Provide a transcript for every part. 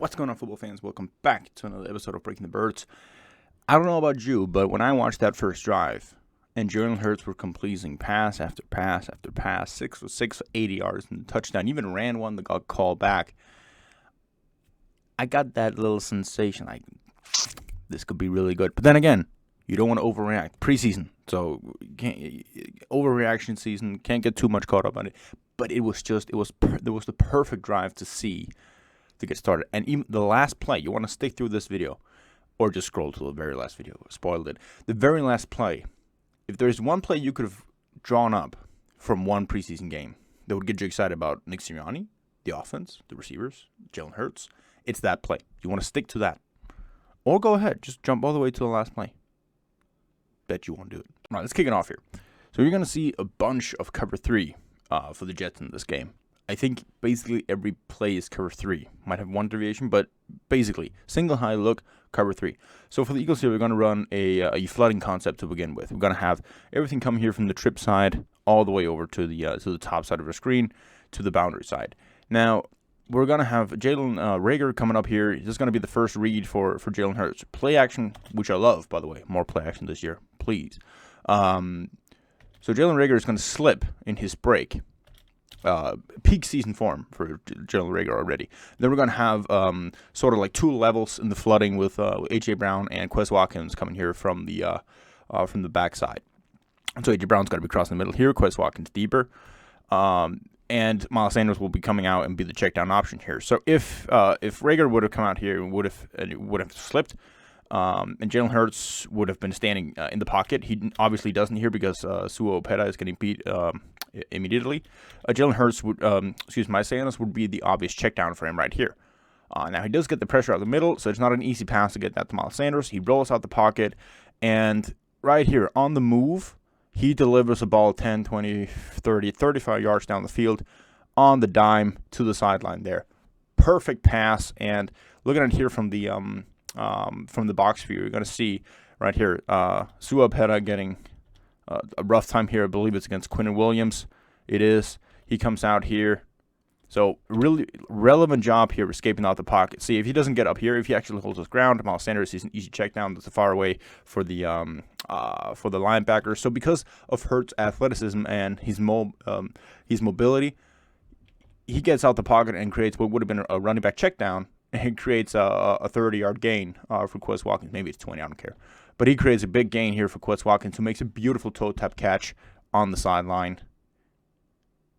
What's going on, football fans? Welcome back to another episode of Breaking the Birds. I don't know about you, but when I watched that first drive, and Jalen Hurts were completing pass after pass after pass, 6 for 6, 80 yards, and touchdown, even ran one that got called back, I got that little sensation, like, this could be really good. But then again, you don't want to overreact. Preseason, so overreaction season, can't get too much caught up on it. But it was the perfect drive to see to get started. And even the last play, you want to stick through this video or just scroll to the very last video. Spoiled it. The very last play, if there's one play you could have drawn up from one preseason game that would get you excited about Nick Sirianni, the offense, the receivers, Jalen Hurts, it's that play. You want to stick to that. Or go ahead, just jump all the way to the last play. Bet you won't do it. All right, let's kick it off here. So you're going to see a bunch of cover 3 for the Jets in this game. I think basically every play is cover 3. Might have one deviation, but basically single high look, cover 3. So for the Eagles here, we're going to run a flooding concept to begin with. We're going to have everything come here from the trip side all the way over to the top side of our screen to the boundary side. Now, we're going to have Jalen Reagor coming up here. This is going to be the first read for Jalen Hurts. Play action, which I love, by the way. More play action this year, please. So Jalen Reagor is going to slip in his break. Peak season form for Jalen Reagor already. Then we're going to have sort of like two levels in the flooding with A.J. Brown and Quez Watkins coming here from the backside. So A.J. Brown's going to be crossing the middle here. Quez Watkins deeper. And Miles Sanders will be coming out and be the check down option here. So if Reagor would have come out here and would have slipped, and Jalen Hurts would have been standing in the pocket. He obviously doesn't here because Suo Opeta is getting beat immediately. Jalen Hurts Miles Sanders would be the obvious check down for him right here. Now he does get the pressure out of the middle, so it's not an easy pass to get that to Miles Sanders. He rolls out the pocket, and right here on the move, he delivers a ball 10, 20, 30, 35 yards down the field on the dime to the sideline there. Perfect pass, and looking at it here from the box view, you're going to see right here Suo Opeta getting a rough time here. I believe it's against Quinnen Williams. It is. He comes out here. So really relevant job here escaping out the pocket. See, if he doesn't get up here, if he actually holds his ground, Miles Sanders is an easy check down. That's far away for the linebacker. So because of Hurts' athleticism and his mobility, he gets out the pocket and creates what would have been a running back check down, and he creates a 30-yard gain for Quez Watkins. Maybe it's 20, I don't care. But he creates a big gain here for Quez Watkins, who makes a beautiful toe tap catch on the sideline.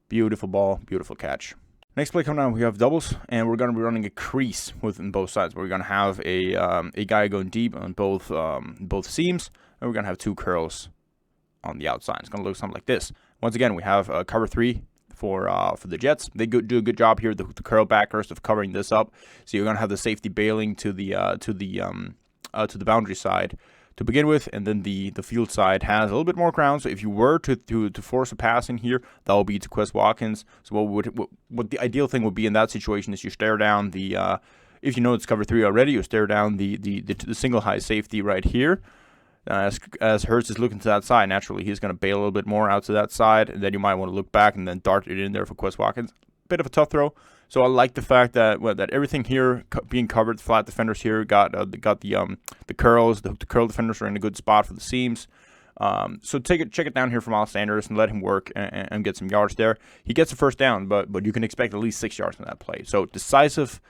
Beautiful ball, beautiful catch. Next play coming down, we have doubles, and we're going to be running a crease within both sides. We're going to have a guy going deep on both seams, and we're going to have two curls on the outside. It's going to look something like this. Once again, we have cover 3 for the Jets. They do a good job here, the curl backers, of covering this up. So you're going to have the safety bailing to the boundary side to begin with, and then the field side has a little bit more ground. So if you were to force a pass in here, that will be to Quez Watkins. So what the ideal thing would be in that situation is you stare down the if you know it's cover 3 already, you stare down the single high safety right here. As Hurts is looking to that side, naturally he's going to bail a little bit more out to that side, and then you might want to look back and then dart it in there for Quez Watkins. Bit of a tough throw. So I like the fact that that everything here being covered, flat defenders here got the curls. The curl defenders are in a good spot for the seams. So check it down here for Miles Sanders and let him work and get some yards there. He gets a first down, but you can expect at least 6 yards from that play. So decisive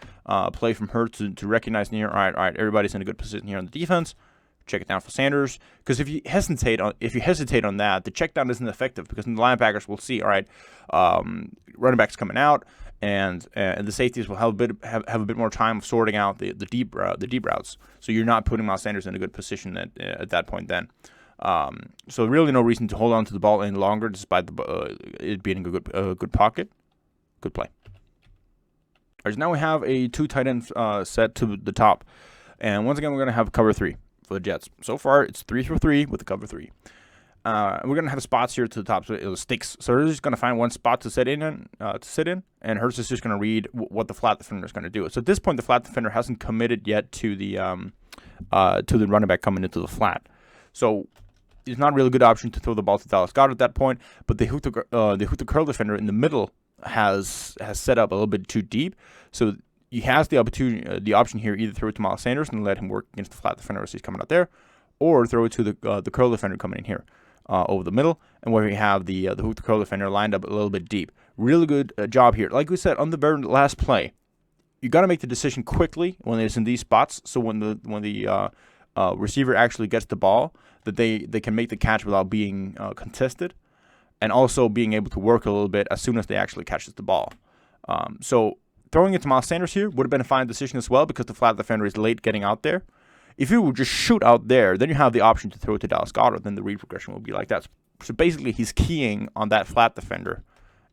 play from Hurts to recognize here. All right, everybody's in a good position here on the defense. Check it down for Sanders, because if you hesitate on that, the check down isn't effective, because the linebackers will see, all right, running backs coming out, and the safeties will have a bit more time of sorting out the deep routes. So you're not putting Miles Sanders in a good position at that point then. So really no reason to hold on to the ball any longer, despite it being a good pocket. Good play. All right, so now we have a 2 tight end set to the top, and once again we're going to have cover 3 for the Jets. So far, it's 3 for 3 with the cover 3. We're going to have spots here to the top, so it sticks. So they're just going to find one spot to sit in, and Hurts is just going to read what the flat defender is going to do. So at this point, the flat defender hasn't committed yet to the running back coming into the flat. So it's not a really good option to throw the ball to Dallas Goedert at that point. But the hook the curl defender in the middle has set up a little bit too deep. So he has the opportunity, the option here, either throw it to Miles Sanders and let him work against the flat defender as he's coming out there, or throw it to the curl defender coming in here over the middle, and where we have the hook to curl defender lined up a little bit deep. Really good job here. Like we said on the very last play, you got to make the decision quickly when it's in these spots. So when the receiver actually gets the ball, that they can make the catch without being contested, and also being able to work a little bit as soon as they actually catches the ball. So throwing it to Miles Sanders here would have been a fine decision as well, because the flat defender is late getting out there. If you would just shoot out there, then you have the option to throw it to Dallas Goedert. Then the read progression will be like that. So basically, he's keying on that flat defender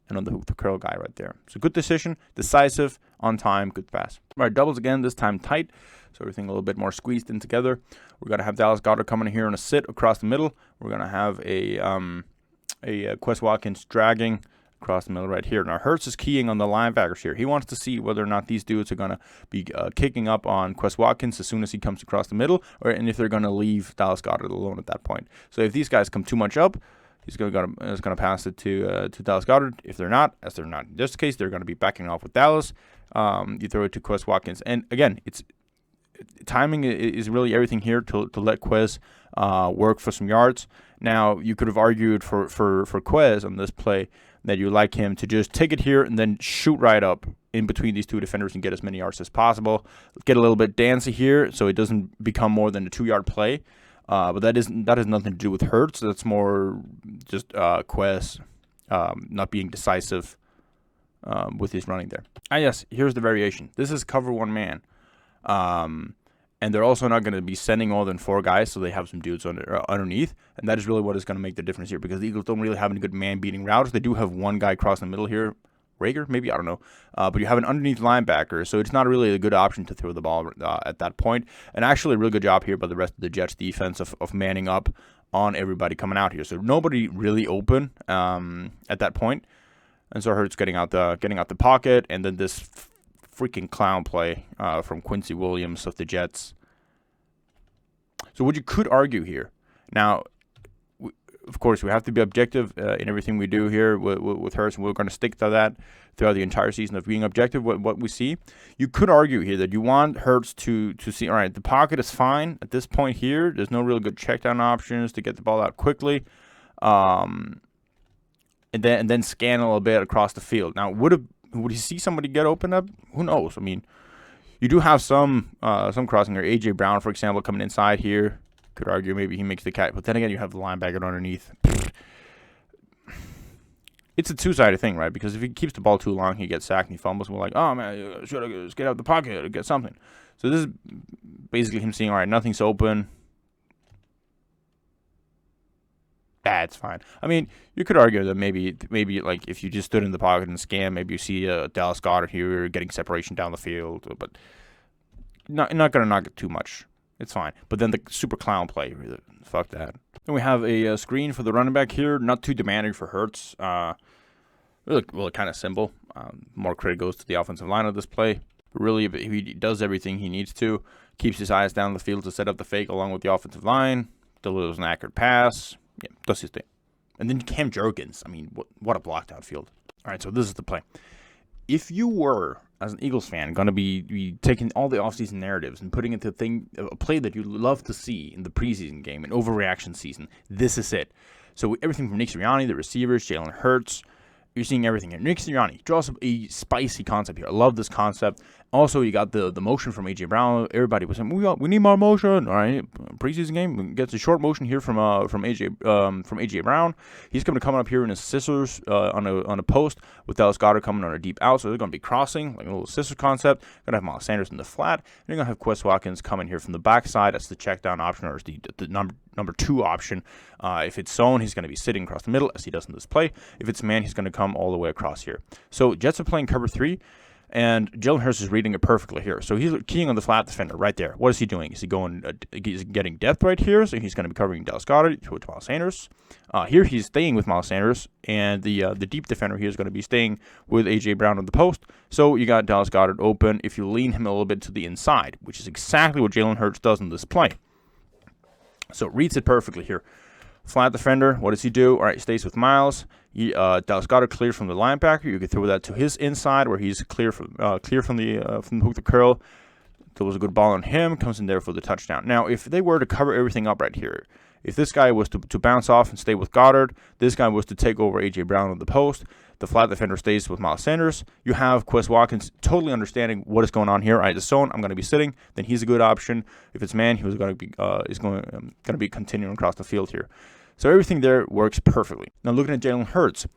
and on the hook to curl guy right there. So good decision, decisive, on time, good pass. All right, doubles again, this time tight. So everything a little bit more squeezed in together. We're going to have Dallas Goedert coming in here on a sit across the middle. We're going to have a Quez Watkins dragging across the middle right here. Now, Hurts is keying on the linebackers here. He wants to see whether or not these dudes are going to be kicking up on Quez Watkins as soon as he comes across the middle, and if they're going to leave Dallas Goedert alone at that point. So if these guys come too much up, he's going to pass it to Dallas Goedert. If they're not, as they're not in this case, they're going to be backing off with Dallas. You throw it to Quez Watkins. And again, timing is really everything here to let Quez work for some yards. Now, you could have argued for Quez on this play that you like him to just take it here and then shoot right up in between these two defenders and get as many yards as possible. Get a little bit dancy here so it doesn't become more than a 2-yard play. But that has nothing to do with Hurts. That's more just Quez not being decisive with his running there. Yes, here's the variation. This is cover one man. And they're also not going to be sending more than 4 guys, so they have some dudes underneath. And that is really what is going to make the difference here, because the Eagles don't really have any good man-beating routes. They do have one guy crossing the middle here. Rager, maybe? I don't know. But you have an underneath linebacker, so it's not really a good option to throw the ball at that point. And actually, a really good job here by the rest of the Jets defense of manning up on everybody coming out here. So nobody really open at that point. And so Hurts getting out the pocket, and then this freaking clown play from Quincy Williams of the Jets. So what you could argue here, now, of course, we have to be objective in everything we do here with Hurts, and we're going to stick to that throughout the entire season of being objective what we see. You could argue here that you want Hurts to see, all right, the pocket is fine at this point here. There's no real good checkdown options to get the ball out quickly. And then scan a little bit across the field. Now, would he see somebody get open up? Who knows? I mean, you do have some crossing here. A.J. Brown, for example, coming inside here. Could argue maybe he makes the catch. But then again, you have the linebacker underneath. It's a two-sided thing, right? Because if he keeps the ball too long, he gets sacked and he fumbles. And we're like, oh, man, should I just get out of the pocket or get something? So this is basically him seeing, all right, nothing's open. It's fine. I mean, you could argue that maybe like if you just stood in the pocket and scam, maybe you see Dallas Goedert here getting separation down the field, but not going to knock it too much. It's fine. But then the super clown play, fuck that. Then we have a screen for the running back here. Not too demanding for Hurts. Really kind of simple. More credit goes to the offensive line of this play. But really, he does everything he needs to. Keeps his eyes down the field to set up the fake along with the offensive line. Delivers an accurate pass. Yeah, does his thing. And then Cam Jurgens. I mean, what a block downfield. All right, so this is the play. If you were, as an Eagles fan, going to be taking all the offseason narratives and putting it to a play that you love to see in the preseason game, an overreaction season, this is it. So everything from Nick Sirianni, the receivers, Jalen Hurts, you're seeing everything here. Nick Sirianni draws up a spicy concept here. I love this concept. Also, you got the motion from A.J. Brown. Everybody was saying, we need more motion. All right, preseason game gets a short motion here from A.J. Brown. He's going to come up here in his scissors on a post with Dallas Goedert coming on a deep out. So they're going to be crossing like a little scissor concept. Going to have Miles Sanders in the flat. And you're going to have Quez Watkins coming here from the backside. That's the check down option, or the number 2 option. If it's zone, he's going to be sitting across the middle as he does in this play. If it's man, he's going to come all the way across here. So Jets are playing cover 3. And Jalen Hurts is reading it perfectly here. So he's keying on the flat defender right there. What is he doing? Is he going? He's getting depth right here. So he's going to be covering Dallas Goedert to Miles Sanders. Here he's staying with Miles Sanders, and the deep defender here is going to be staying with A.J. Brown on the post. So you got Dallas Goedert open if you lean him a little bit to the inside, which is exactly what Jalen Hurts does in this play. So reads it perfectly here. Flat defender, what does he do? All right, he stays with Miles. Dallas Goedert clear from the linebacker. You could throw that to his inside where he's clear from the hook to curl. There was a good ball on him. Comes in there for the touchdown. Now, if they were to cover everything up right here, if this guy was to bounce off and stay with Goddard, this guy was to take over A.J. Brown on the post, the flat defender stays with Miles Sanders, you have Quez Watkins totally understanding what is going on here. All right, the zone, I'm going to be sitting, then he's a good option. If it's man, he was going to be continuing across the field here. So everything there works perfectly. Now looking at Jalen Hurts,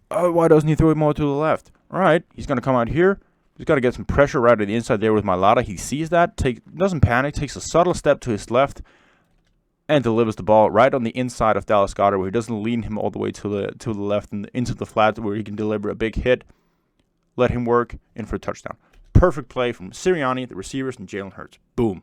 why doesn't he throw it more to the left? All right, he's going to come out here. He's got to get some pressure right at the inside there with Mailata. He sees that, doesn't panic, takes a subtle step to his left, and delivers the ball right on the inside of Dallas Goedert, where he doesn't lean him all the way to the left and into the flat where he can deliver a big hit. Let him work in for a touchdown. Perfect play from Sirianni, the receivers, and Jalen Hurts. Boom.